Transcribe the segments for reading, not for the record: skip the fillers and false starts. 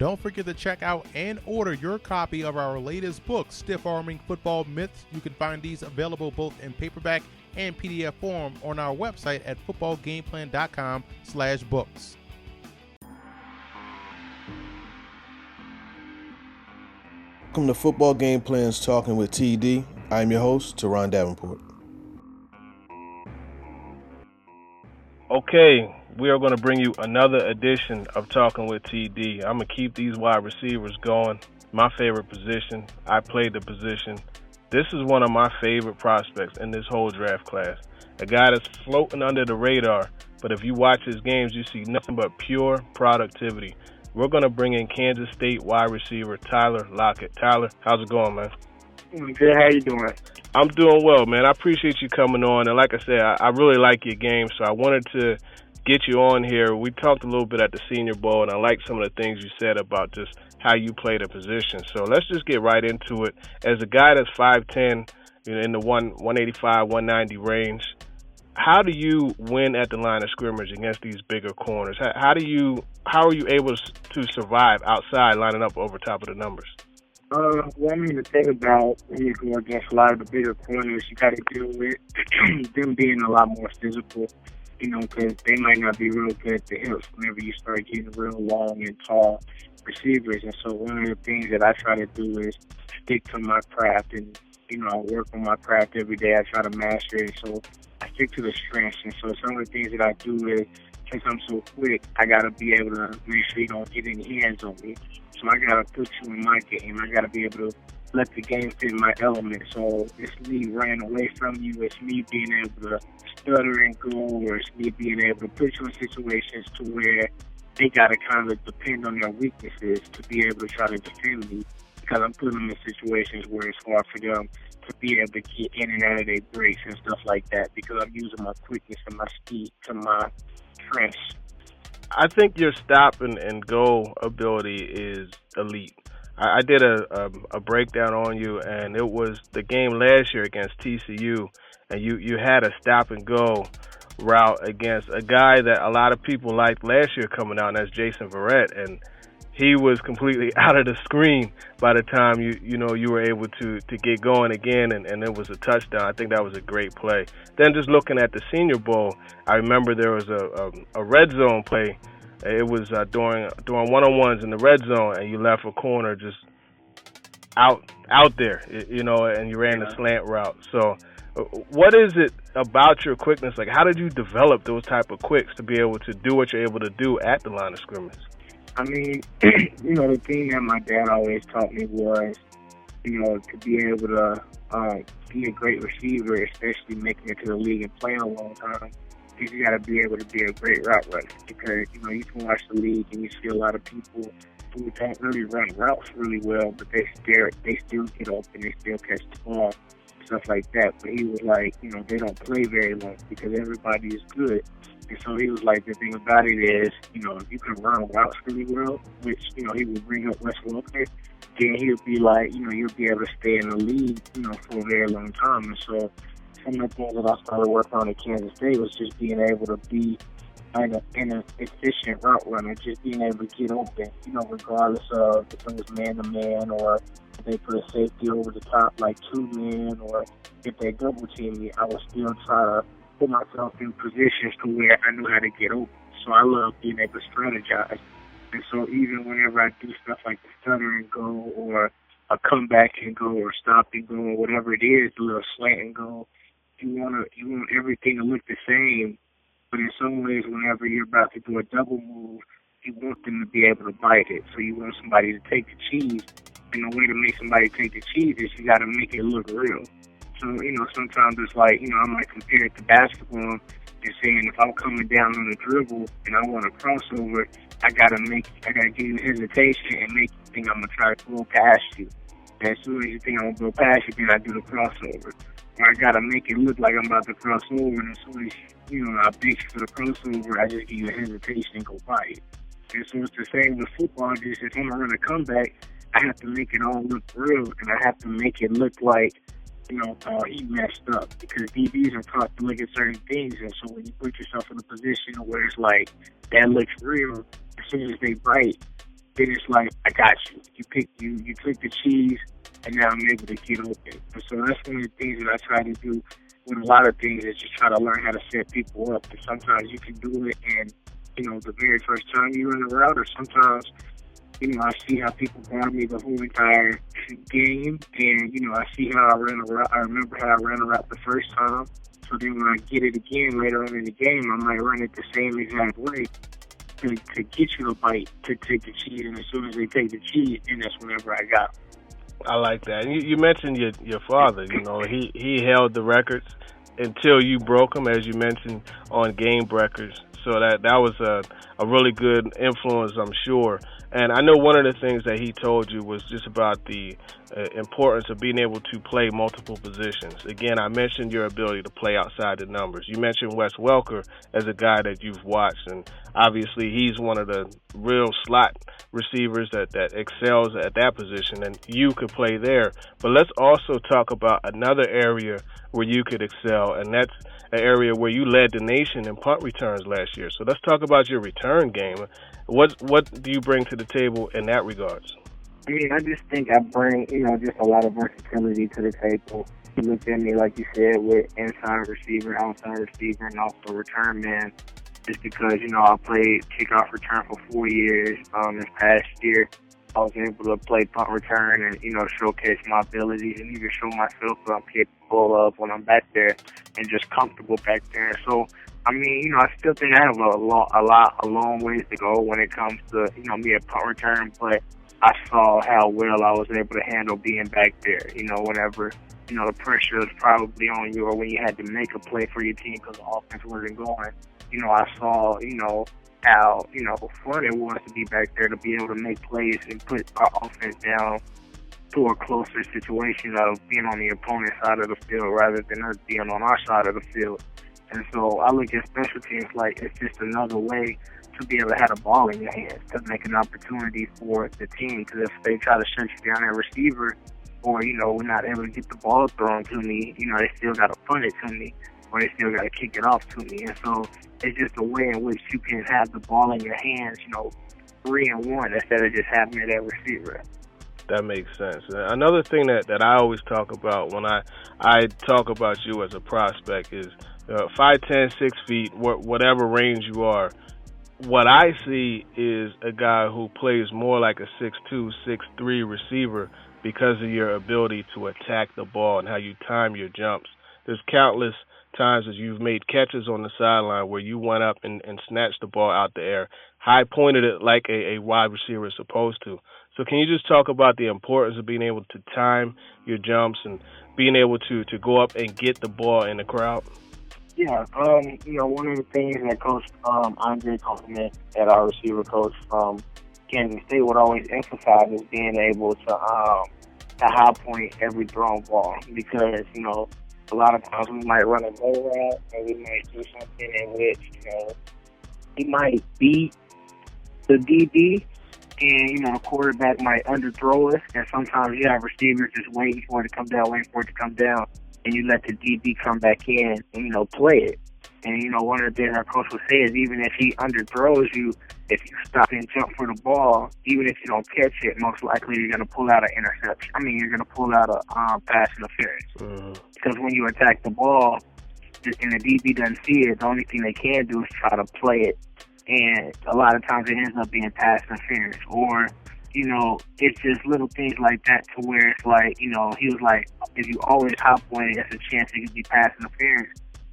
Don't forget to check out and order your copy of our latest book, Stiff Arming Football Myths. You can find these available both in paperback and PDF form on our website at footballgameplan.com/books. Welcome to Football Game Plans Talking with TD. I'm your host, Teron Davenport. Okay, we are going to bring you another edition of Talking with TD. I'm going to keep these wide receivers going. My favorite position. I played the position. This is one of my favorite prospects in this whole draft class. A guy that's floating under the radar, but if you watch his games, you see nothing but pure productivity. We're going to bring in Kansas State wide receiver Tyler Lockett. Tyler, how's it going, man? Good. How you doing? I'm doing well, man. I appreciate you coming on. And like I said, I really like your game, so I wanted to get you on here. We talked a little bit at the Senior Bowl, and I like some of the things you said about just how you play the position. So let's just get right into it. As a guy that's 5'10", in the 185, 190 range, how do you win at the line of scrimmage against these bigger corners? How are you able to survive outside lining up over top of the numbers? The thing about when you go against a lot of the bigger corners, you got to deal with them being a lot more physical, because they might not be real good at the hips whenever you start getting real long and tall receivers. And so one of the things that I try to do is stick to my craft, and, I work on my craft every day. I try to master it. So I stick to the strengths. And so some of the things that I do is, since I'm so quick, I got to be able to make sure you don't get any hands on me. So I got to put you in my game. I got to be able to let the game fit my element. So it's me running away from you. It's me being able to stutter and go, or it's me being able to put you in situations to where they got to kind of depend on their weaknesses to be able to try to defend me, because I'm putting them in situations where it's hard for them to be able to get in and out of their breaks and stuff like that, because I'm using my quickness and my speed to my strengths. I think your stop and go ability is elite. I did a breakdown on you, and it was the game last year against TCU, and you had a stop and go route against a guy that a lot of people liked last year coming out, and that's Jason Verrett, and he was completely out of the screen by the time you were able to get going again, and it was a touchdown. I think that was a great play. Then just looking at the Senior Bowl, I remember there was a red zone play. It was during one-on-ones in the red zone, and you left a corner just out there, and you ran the slant route. So what is it about your quickness? Like, how did you develop those type of quicks to be able to do what you're able to do at the line of scrimmage? The thing that my dad always taught me was, to be able to be a great receiver, especially making it to the league and playing a long time, you got to be able to be a great route runner, because, you can watch the league and you see a lot of people who don't really run routes really well, but they still get open, they still catch the ball, stuff like that. But he was like, they don't play very long because everybody is good. And so he was like, the thing about it is, if you can run routes really well, which, he would bring up West Lockett, then he would be like, you'll be able to stay in the league, for a very long time. And so some of the things that I started working on at Kansas State was just being able to be an efficient route runner, just being able to get open, regardless of if it was man-to-man, or if they put a safety over the top like two-man, or if they double-team me, I would still try to put myself in positions to where I knew how to get open. So I love being able to strategize. And so even whenever I do stuff like the stutter and go, or a comeback and go, or stop and go, or whatever it is, the little slant and go, you want everything to look the same. But in some ways, whenever you're about to do a double move, you want them to be able to bite it. So you want somebody to take the cheese. And the way to make somebody take the cheese is you got to make it look real. So, sometimes it's like, I might compare it to basketball and saying if I'm coming down on the dribble and I want a crossover, I got to give you hesitation and make you think I'm going to try to go past you. And as soon as you think I'm going to go past you, then I do the crossover. Or I got to make it look like I'm about to cross over, and as soon as, I bait you for the crossover, I just give you a hesitation and go by it. And so it's the same with football. Just if I'm going to run a comeback, I have to make it all look real, and I have to make it look like, he messed up, because DBs are taught to look at certain things, and so when you put yourself in a position where it's like, that looks real, as soon as they bite, then it's like, I got you. You click the cheese, and now I'm able to get open. And so that's one of the things that I try to do with a lot of things, is just try to learn how to set people up. And sometimes you can do it, and the very first time you run a route, or sometimes I see how people guard me the whole entire game, and I see how I ran a route. I remember how I ran a route the first time. So then when I get it again later on in the game, I might run it the same exact way to get you to bite, to take the cheese. And as soon as they take the cheese, then that's whenever I got them. I like that. And you mentioned your father. He held the records until you broke them, as you mentioned, on game records. So that was a really good influence, I'm sure. And I know one of the things that he told you was just about the importance of being able to play multiple positions. Again, I mentioned your ability to play outside the numbers. You mentioned Wes Welker as a guy that you've watched, and obviously he's one of the real slot receivers that excels at that position, and you could play there. But let's also talk about another area where you could excel, and that's an area where you led the nation in punt returns last year. So let's talk about your return game. What do you bring to the table in that regards? I mean, I just think I bring, just a lot of versatility to the table. You looked at me, like you said, with inside receiver, outside receiver, and also return man. Just because, I played kickoff return for 4 years. This past year, I was able to play punt return and, showcase my abilities and even show myself what I'm capable of when I'm back there and just comfortable back there. So, I mean, I still think I have a long ways to go when it comes to, me at punt return, but I saw how well I was able to handle being back there, whenever, the pressure was probably on you, or when you had to make a play for your team because the offense wasn't going. I saw, how, fun it was to be back there, to be able to make plays and put our offense down to a closer situation of being on the opponent's side of the field rather than us being on our side of the field. And so I look at special teams like it's just another way to be able to have the ball in your hands, to make an opportunity for the team. Because if they try to shut you down at receiver, or, we're not able to get the ball thrown to me, they still got to punt it to me, or they still got to kick it off to me. And so it's just a way in which you can have the ball in your hands, 3-and-1, instead of just having it at receiver. That makes sense. Another thing that I always talk about when I talk about you as a prospect is 5'10", 6 feet, whatever range you are. What I see is a guy who plays more like a 6'2", 6'3 receiver because of your ability to attack the ball and how you time your jumps. There's countless times that you've made catches on the sideline where you went up and snatched the ball out the air, high pointed it like a wide receiver is supposed to. So can you just talk about the importance of being able to time your jumps and being able to go up and get the ball in the crowd? Yeah, one of the things that Coach Andre Compliment, at our receiver coach from Kansas State, would always emphasize is being able to high point every thrown ball, because, a lot of times we might run a go route and we might do something in which, he might beat the DB, and, the quarterback might underthrow us, and sometimes you have receivers just waiting for it to come down, and you let the DB come back in and, play it. And, one of the things our coach would say is, even if he underthrows you, if you stop and jump for the ball, even if you don't catch it, most likely you're going to pull out an interception. You're going to pull out a pass interference. Mm-hmm. Because when you attack the ball and the DB doesn't see it, the only thing they can do is try to play it. And a lot of times it ends up being pass interference. Or, it's just little things like that to where it's like, he was like, if you always hop point it, there's a chance it could be pass interference.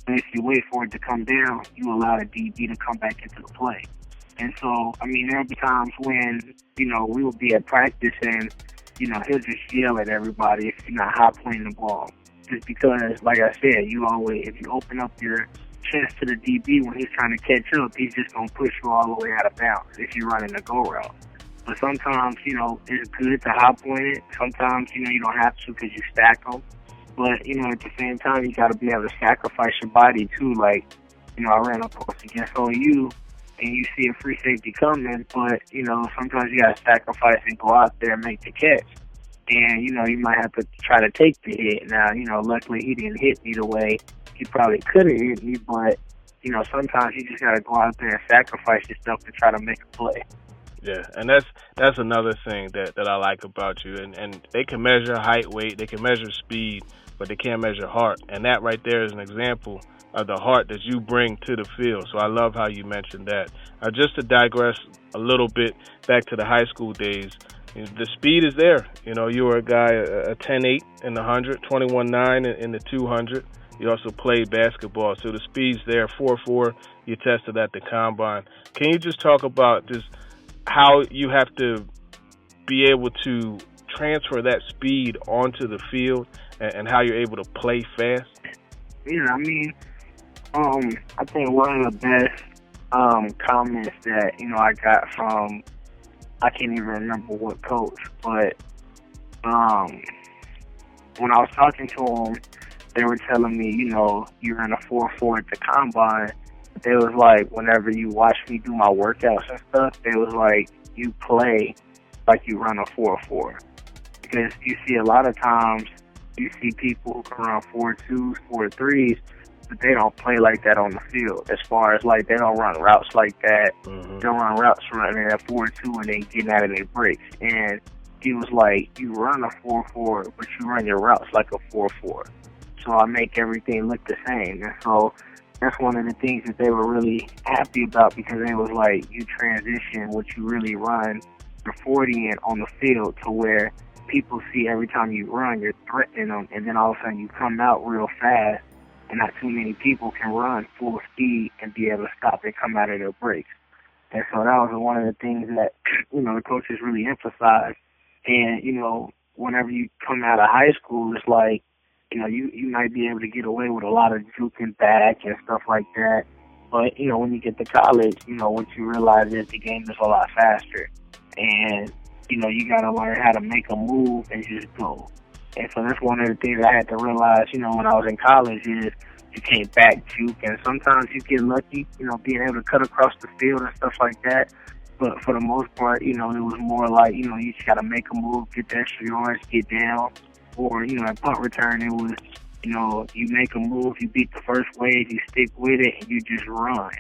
But if you wait for it to come down, you allow the DB to come back into the play. And so, there'll be times when, we will be at practice and, he'll just yell at everybody if you're not high pointing the ball. Just because, like I said, if you open up your chest to the DB when he's trying to catch up, he's just going to push you all the way out of bounds if you're running a go route. But sometimes, it's good to high point it. Sometimes, you don't have to because you stack them. But, at the same time, you got to be able to sacrifice your body too. Like, I ran a post against OU, and you see a free safety coming, but, sometimes you got to sacrifice and go out there and make the catch. And, you might have to try to take the hit. Now, luckily he didn't hit me the way he probably could have hit me, but, sometimes you just got to go out there and sacrifice yourself to try to make a play. Yeah, and that's another thing that I like about you. And they can measure height, weight, they can measure speed, but they can't measure heart. And that right there is an example of the heart that you bring to the field. So I love how you mentioned that. Just to digress a little bit back to the high school days, the speed is there. You were a guy, a 10.8 in the 100, 21.9 in the 200. You also played basketball, so the speed's there. 4.4, you tested at the combine. Can you just talk about just how you have to be able to transfer that speed onto the field and how you're able to play fast? Yeah, I mean, I think one of the best comments that, I got from, I can't even remember what coach, but when I was talking to him, they were telling me, you ran a 4.4 at the combine. They was like, whenever you watch me do my workouts and stuff, they was like, you play like you run a 4.4. Because you see a lot of times, you see people who can run 4.2s, 4.3s, but they don't play like that on the field. As far as like, they don't run routes like that. Mm-hmm. They'll run routes running at 4.2 and then getting out of their breaks. And he was like, you run a 4.4, but you run your routes like a 4.4. So I make everything look the same. And so that's one of the things that they were really happy about, because they was like, you transition what you really run your 40 in on the field to where people see every time you run, you're threatening them, and then all of a sudden you come out real fast, and not too many people can run full speed and be able to stop and come out of their breaks. And so that was one of the things that, the coaches really emphasized. And, whenever you come out of high school, it's like, you might be able to get away with a lot of juking back and stuff like that. But, when you get to college, what you realize is the game is a lot faster. And, you got to learn how to make a move and just go. And so that's one of the things I had to realize, when I was in college is you can't back juke. And sometimes you get lucky, being able to cut across the field and stuff like that. But for the most part, it was more like, you just got to make a move, get the extra yards, get down. Or, at punt return, it was, you make a move, you beat the first wave, you stick with it, and you just run.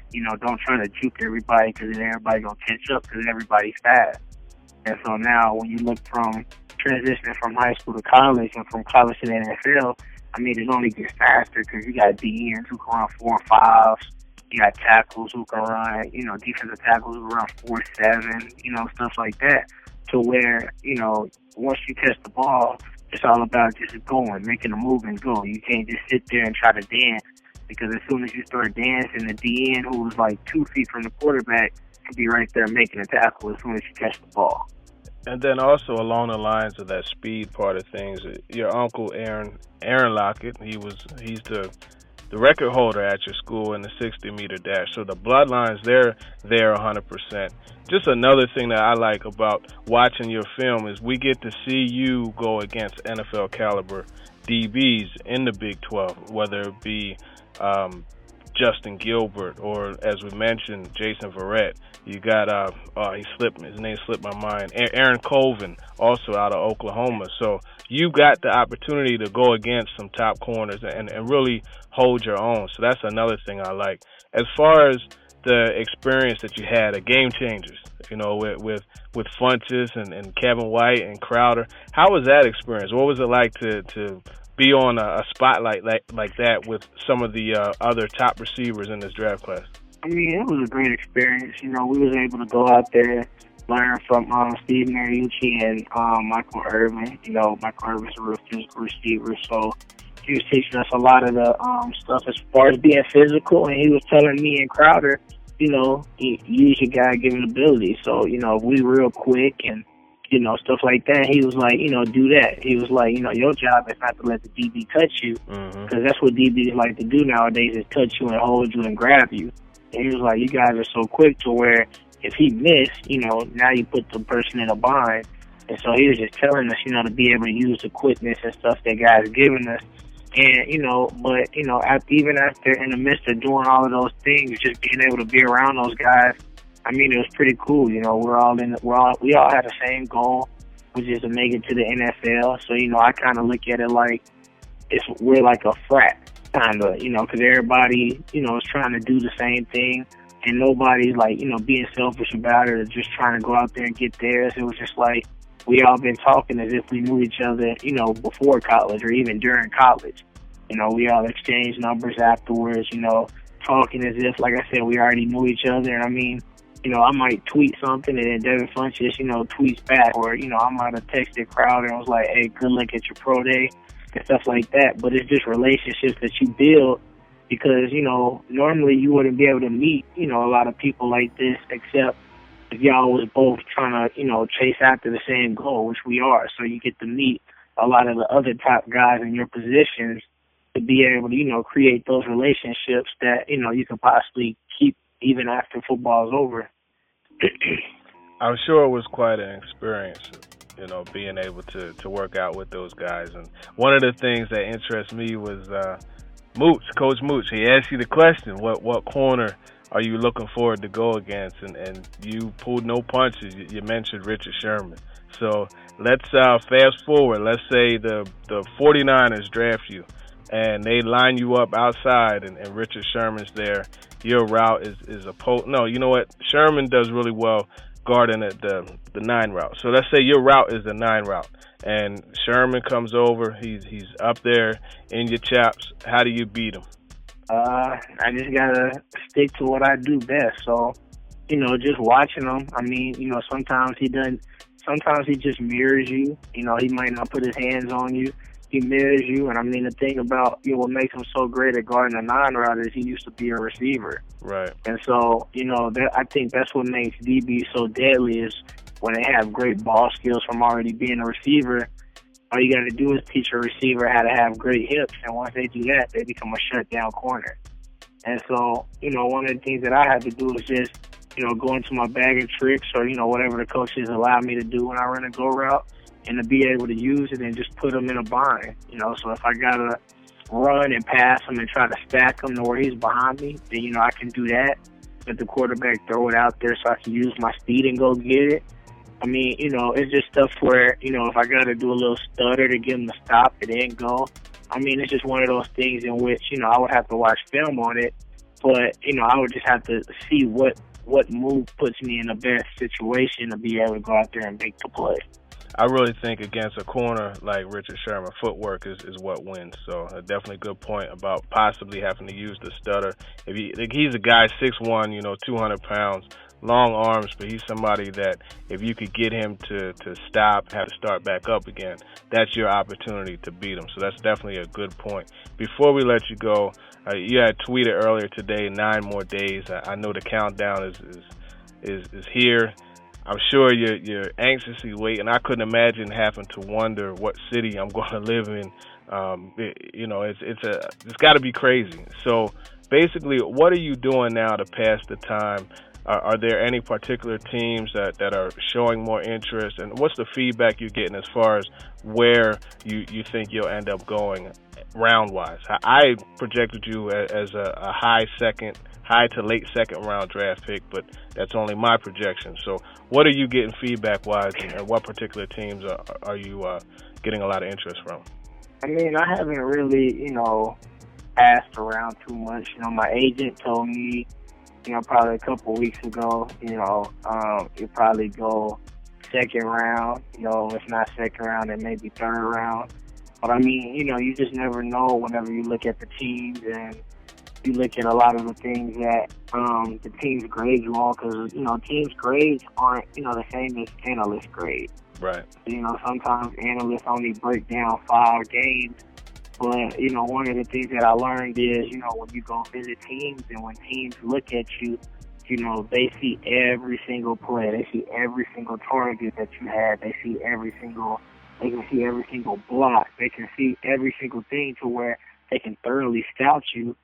Don't try to juke everybody, because then everybody going to catch up because everybody's fast. And so now when you look from transitioning from high school to college and from college to the NFL, I mean, it only gets faster because you got DNs who can run 4.5s. You got tackles who can run, defensive tackles who run 4.7, stuff like that. To where, once you catch the ball, it's all about just going, making a move and go. You can't just sit there and try to dance, because as soon as you start dancing, the DN, who was like 2 feet from the quarterback, could be right there making a tackle as soon as you catch the ball. And then also along the lines of that speed part of things, your uncle Aaron Lockett, he's the record holder at your school in the 60-meter dash. So the bloodline's there 100%. Just another thing that I like about watching your film is we get to see you go against NFL caliber DBs in the Big 12, whether it be Justin Gilbert or, as we mentioned, Jason Verrett. You got his name slipped my mind. Aaron Colvin, also out of Oklahoma. So you got the opportunity to go against some top corners and really hold your own. So that's another thing I like. As far as the experience that you had at Game Changers, with Funchess and Kevin White and Crowder, how was that experience? What was it like to be on a spotlight like that with some of the other top receivers in this draft class? I mean, it was a great experience. We was able to go out there, learn from Steve Mariucci and Michael Irvin. Michael Irvin's a real physical receiver, so he was teaching us a lot of the stuff as far as being physical, and he was telling me and Crowder, use your God-given ability. So, we real quick and, stuff like that. He was like, do that. He was like, your job is not to let the DB touch you, because that's what DBs like to do nowadays, is touch you and hold you and grab you. And he was like, you guys are so quick to where if he missed, now you put the person in a bind. And so he was just telling us, to be able to use the quickness and stuff that guys given us. And, even after, in the midst of doing all of those things, just being able to be around those guys, I mean, it was pretty cool. We all had the same goal, which is to make it to the NFL. So, I kind of look at it like we're like a frat, kind of, because everybody, is trying to do the same thing. and nobody's like, being selfish about it or just trying to go out there and get theirs. It was just like we all been talking as if we knew each other, before college or even during college. We all exchanged numbers afterwards, talking as if, like I said, we already knew each other. And I mean, I might tweet something and then Devin Funchess, tweets back, or, I might have texted Crowder and was like, hey, good luck at your pro day and stuff like that. But it's just relationships that you build because, normally you wouldn't be able to meet, a lot of people like this except if y'all was both trying to, chase after the same goal, which we are. So you get to meet a lot of the other top guys in your positions to be able to, create those relationships that, you can possibly keep even after football's over. I'm sure it was quite an experience, being able to work out with those guys. And one of the things that interests me was Coach Mooch. He asked you the question, what corner are you looking forward to go against? And you pulled no punches. You mentioned Richard Sherman. So let's fast forward. Let's say the 49ers draft you, and they line you up outside, and Richard Sherman's there. Your route is a no, you know what? Sherman does really well guarding at the 9 route. So let's say your route is the 9 route, and Sherman comes over. He's up there in your chaps. How do you beat him? I just gotta stick to what I do best. So, just watching him. I mean, sometimes he doesn't. Sometimes he just mirrors you. He might not put his hands on you. He mirrors you, and I mean the thing about what makes him so great at guarding the 9 route is he used to be a receiver, right? And so I think that's what makes DB so deadly is when they have great ball skills from already being a receiver. All you got to do is teach a receiver how to have great hips, and once they do that, they become a shutdown corner. And so one of the things that I had to do is just go into my bag of tricks or whatever the coaches allow me to do when I run a go route, and to be able to use it and just put him in a bind, So if I got to run and pass him and try to stack him to where he's behind me, then, I can do that. Let the quarterback throw it out there so I can use my speed and go get it. I mean, it's just stuff where, if I got to do a little stutter to get him to stop and then go. I mean, it's just one of those things in which, I would have to watch film on it. But, I would just have to see what move puts me in the best situation to be able to go out there and make the play. I really think against a corner like Richard Sherman, footwork is what wins. So definitely a good point about possibly having to use the stutter. He's a guy 6'1", 200 pounds, long arms, but he's somebody that if you could get him to stop, have to start back up again, that's your opportunity to beat him. So that's definitely a good point. Before we let you go, you had tweeted earlier today 9 more days. I know the countdown is here. I'm sure you're anxiously waiting. I couldn't imagine having to wonder what city I'm going to live in. It's got to be crazy. So basically, what are you doing now to pass the time? Are there any particular teams that are showing more interest? And what's the feedback you're getting as far as where you think you'll end up going round-wise? I projected you as a high to late second round draft pick, but that's only my projection. So what are you getting feedback-wise, and what particular teams are you getting a lot of interest from? I mean, I haven't really, asked around too much. My agent told me, probably a couple weeks ago, you'll probably go second round, if not second round, then maybe third round. But I mean, you just never know whenever you look at the teams and you look at a lot of the things that the teams grade you on, because, teams' grades aren't, the same as analyst grades. Right. Sometimes analysts only break down 5 games. But, one of the things that I learned is, when you go visit teams and when teams look at you, they see every single play. They see every single target that you had. They can see every single block. They can see every single thing to where they can thoroughly scout you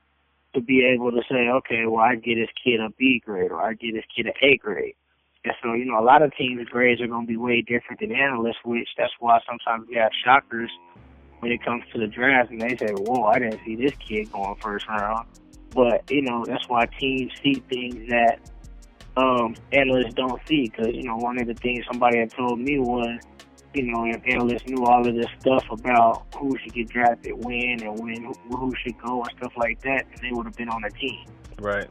to be able to say, okay, well, I get this kid a B grade or I get this kid an A grade. And so, a lot of teams' grades are going to be way different than analysts, which that's why sometimes we have shockers when it comes to the draft, and they say, whoa, I didn't see this kid going first round. But, that's why teams see things that analysts don't see. Because, one of the things somebody had told me was, if analysts knew all of this stuff about who should get drafted when and who should go and stuff like that, then they would have been on the team. Right.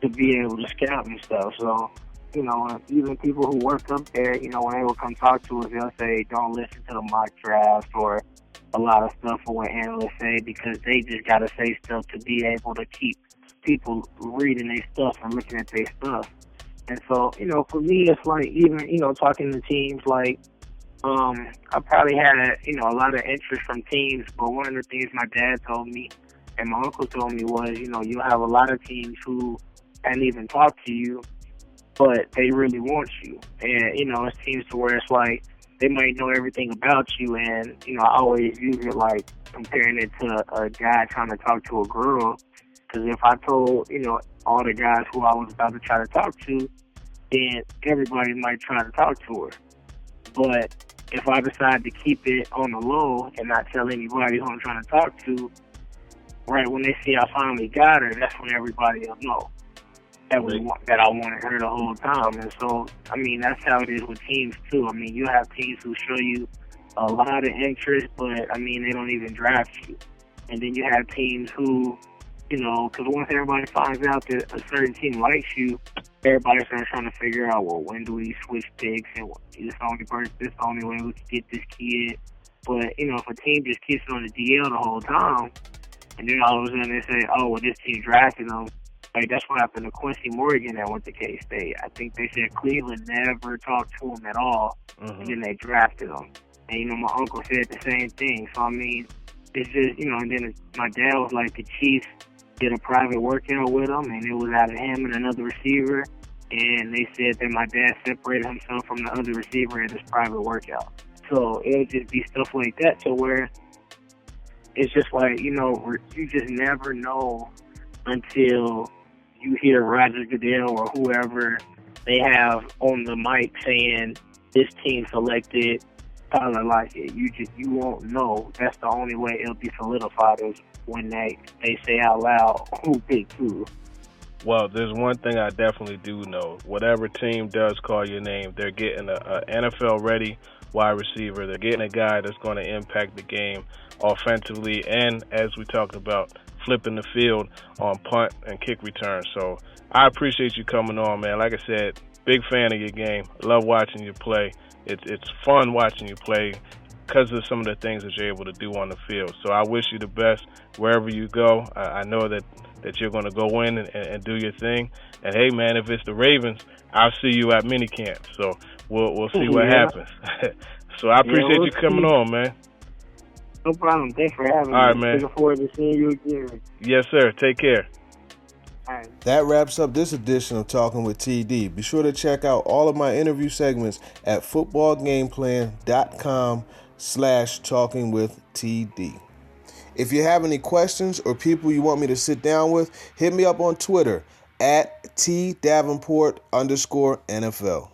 to be able to scout and stuff. So, even people who work up there, when they will come talk to us, they'll say, don't listen to the mock draft or a lot of stuff for what analysts say, because they just got to say stuff to be able to keep people reading their stuff and looking at their stuff. And so, for me, it's like even, talking to teams like, I probably had a lot of interest from teams, but one of the things my dad told me and my uncle told me was, you'll have a lot of teams who hadn't even talked to you, but they really want you. And, it's teams to where it's like they might know everything about you. And, I always use it like comparing it to a guy trying to talk to a girl. Because if I told, all the guys who I was about to try to talk to, then everybody might try to talk to her. But if I decide to keep it on the low and not tell anybody who I'm trying to talk to, right when they see I finally got her, that's when everybody will know that I wanted her the whole time. And so, that's how it is with teams too. You have teams who show you a lot of interest, but they don't even draft you. And then you have teams who, because once everybody finds out that a certain team likes you, everybody starts trying to figure out, well, when do we switch picks? And this the only way we can get this kid. But, if a team just keeps it on the DL the whole time, and then all of a sudden they say, oh, well, this team drafted him. Like, that's what happened to Quincy Morgan that went to K-State. I think they said Cleveland never talked to him at all, and then they drafted him. And, my uncle said the same thing. So, it's just, and then my dad was like, the Chiefs did a private workout with him, and it was out of him and another receiver. And they said that my dad separated himself from the other receiver at this private workout. So it would just be stuff like that to where it's just like, you just never know until you hear Roger Goodell or whoever they have on the mic saying this team selected Tyler Lockett. You won't know. That's the only way it'll be solidified is when they say out loud who picked who. Well, there's one thing I definitely do know. Whatever team does call your name, they're getting a NFL-ready wide receiver. They're getting a guy that's going to impact the game offensively and, as we talked about, flipping the field on punt and kick return. So I appreciate you coming on, man. Like I said, big fan of your game. Love watching you play. It's fun watching you play because of some of the things that you're able to do on the field. So I wish you the best wherever you go. I know that you're going to go in and do your thing. And, hey, man, if it's the Ravens, I'll see you at minicamp. So we'll see what happens. So I appreciate you coming on, man. No problem. Thanks for having me. All right, man. Looking forward to seeing you again. Yes, sir. Take care. All right. That wraps up this edition of Talking with TD. Be sure to check out all of my interview segments at footballgameplan.com/talkingwithtd. If you have any questions or people you want me to sit down with, hit me up on Twitter at @TDavenport_NFL.